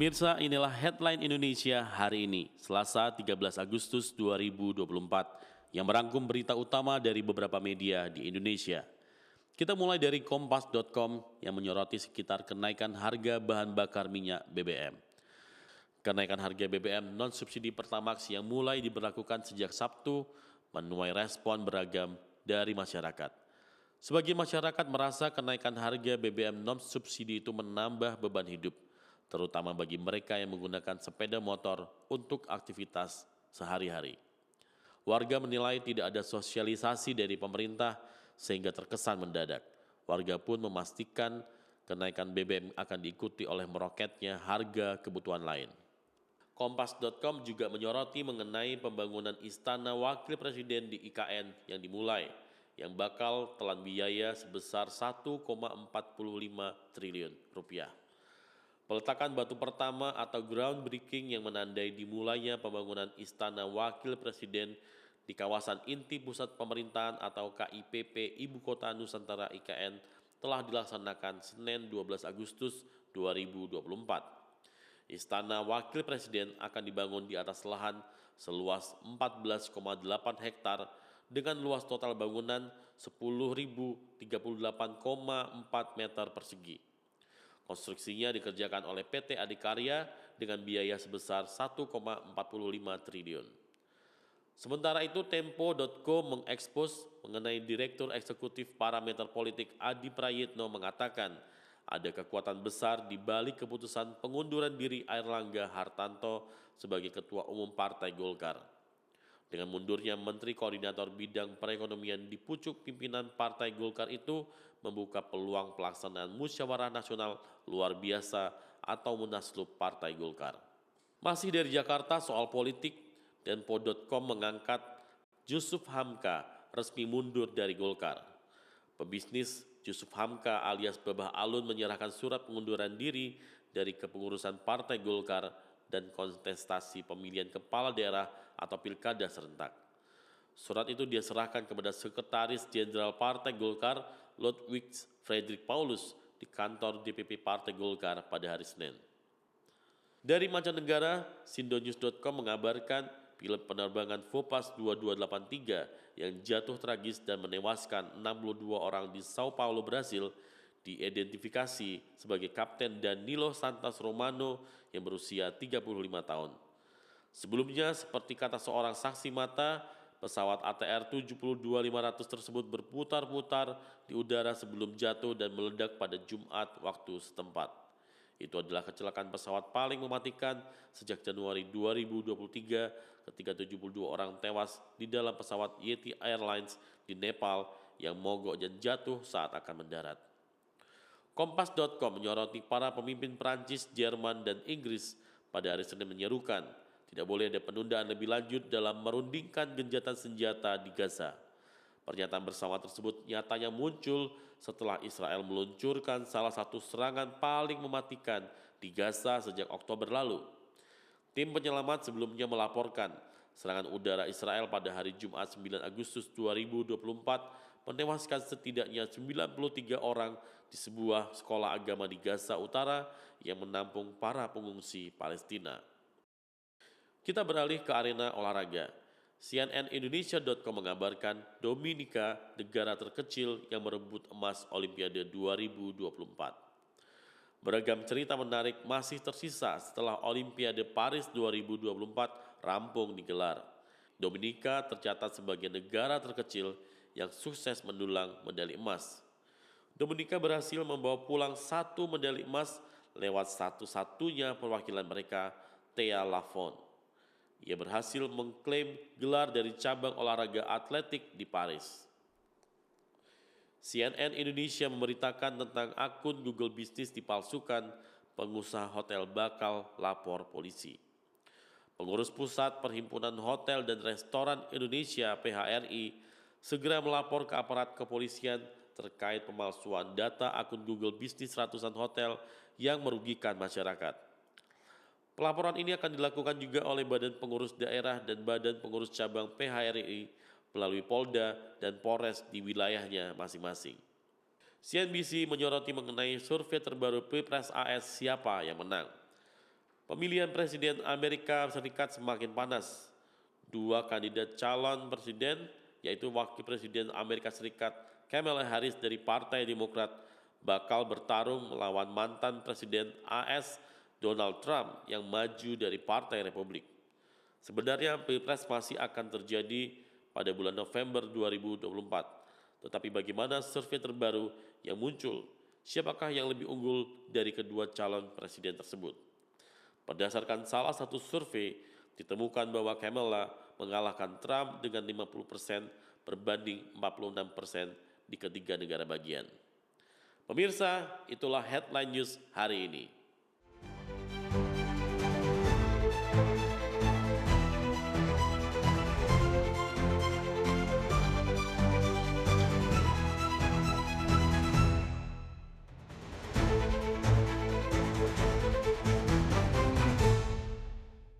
Pemirsa, inilah headline Indonesia hari ini, Selasa 13 Agustus 2024, yang merangkum berita utama dari beberapa media di Indonesia. Kita mulai dari Kompas.com yang menyoroti sekitar kenaikan harga bahan bakar minyak BBM. Kenaikan harga BBM non-subsidi Pertamax yang mulai diberlakukan sejak Sabtu menuai respon beragam dari masyarakat. Sebagian masyarakat merasa kenaikan harga BBM non-subsidi itu menambah beban hidup, terutama bagi mereka yang menggunakan sepeda motor untuk aktivitas sehari-hari. Warga menilai tidak ada sosialisasi dari pemerintah sehingga terkesan mendadak. Warga pun memastikan kenaikan BBM akan diikuti oleh meroketnya harga kebutuhan lain. Kompas.com juga menyoroti mengenai pembangunan Istana Wakil Presiden di IKN yang dimulai, yang bakal telan biaya sebesar 1,45 triliun rupiah. Peletakan batu pertama atau groundbreaking yang menandai dimulainya pembangunan Istana Wakil Presiden di kawasan inti pusat pemerintahan atau KIPP Ibu Kota Nusantara IKN telah dilaksanakan Senin 12 Agustus 2024. Istana Wakil Presiden akan dibangun di atas lahan seluas 14,8 hektar dengan luas total bangunan 10.038,4 meter persegi. Konstruksinya dikerjakan oleh PT Adikarya dengan biaya sebesar 1,45 triliun. Sementara itu Tempo.co mengekspos mengenai Direktur Eksekutif Parameter Politik Adi Prayitno mengatakan ada kekuatan besar di balik keputusan pengunduran diri Airlangga Hartarto sebagai Ketua Umum Partai Golkar. Dengan mundurnya Menteri Koordinator Bidang Perekonomian di pucuk pimpinan Partai Golkar itu membuka peluang pelaksanaan musyawarah nasional luar biasa atau munaslup Partai Golkar. Masih dari Jakarta soal politik, Tempo.com mengangkat Yusuf Hamka resmi mundur dari Golkar. Pebisnis Yusuf Hamka alias Babah Alun menyerahkan surat pengunduran diri dari kepengurusan Partai Golkar dan kontestasi pemilihan kepala daerah atau pilkada serentak. Surat itu dia serahkan kepada Sekretaris Jenderal Partai Golkar Ludwig Friedrich Paulus di kantor DPP Partai Golkar pada hari Senin. Dari mancanegara, Sindonews.com mengabarkan pilot penerbangan Vopas 2283 yang jatuh tragis dan menewaskan 62 orang di Sao Paulo, Brasil, diidentifikasi sebagai Kapten Danilo Santos Romano yang berusia 35 tahun. Sebelumnya, seperti kata seorang saksi mata, pesawat ATR 72500 tersebut berputar-putar di udara sebelum jatuh dan meledak pada Jumat waktu setempat. Itu adalah kecelakaan pesawat paling mematikan sejak Januari 2023 ketika 72 orang tewas di dalam pesawat Yeti Airlines di Nepal yang mogok dan jatuh saat akan mendarat. Kompas.com menyoroti para pemimpin Prancis, Jerman, dan Inggris pada hari Senin menyerukan tidak boleh ada penundaan lebih lanjut dalam merundingkan genjatan senjata di Gaza. Pernyataan bersama tersebut nyatanya muncul setelah Israel meluncurkan salah satu serangan paling mematikan di Gaza sejak Oktober lalu. Tim penyelamat sebelumnya melaporkan serangan udara Israel pada hari Jumat 9 Agustus 2024 menewaskan setidaknya 93 orang di sebuah sekolah agama di Gaza Utara yang menampung para pengungsi Palestina. Kita beralih ke arena olahraga. CNNIndonesia.com mengabarkan Dominika, negara terkecil yang merebut emas Olimpiade 2024. Beragam cerita menarik masih tersisa setelah Olimpiade Paris 2024 rampung digelar. Dominika tercatat sebagai negara terkecil yang sukses mendulang medali emas. Dominika berhasil membawa pulang 1 medali emas lewat satu-satunya perwakilan mereka, Thea Lafont. Ia berhasil mengklaim gelar dari cabang olahraga atletik di Paris. CNN Indonesia memberitakan tentang akun Google Bisnis dipalsukan, pengusaha hotel bakal lapor polisi. Pengurus Pusat Perhimpunan Hotel dan Restoran Indonesia (PHRI) segera melapor ke aparat kepolisian terkait pemalsuan data akun Google Bisnis ratusan hotel yang merugikan masyarakat. Pelaporan ini akan dilakukan juga oleh Badan Pengurus Daerah dan Badan Pengurus Cabang PHRI melalui Polda dan Polres di wilayahnya masing-masing. CNBC menyoroti mengenai survei terbaru Pilpres AS siapa yang menang. Pemilihan Presiden Amerika Serikat semakin panas. Dua kandidat calon presiden, yaitu Wakil Presiden Amerika Serikat Kamala Harris dari Partai Demokrat, bakal bertarung melawan mantan Presiden AS Donald Trump yang maju dari Partai Republik. Sebenarnya Pilpres masih akan terjadi pada bulan November 2024. Tetapi bagaimana survei terbaru yang muncul? Siapakah yang lebih unggul dari kedua calon presiden tersebut? Berdasarkan salah satu survei, ditemukan bahwa Kamala mengalahkan Trump dengan 50% berbanding 46% di ketiga negara bagian. Pemirsa, itulah headline news hari ini.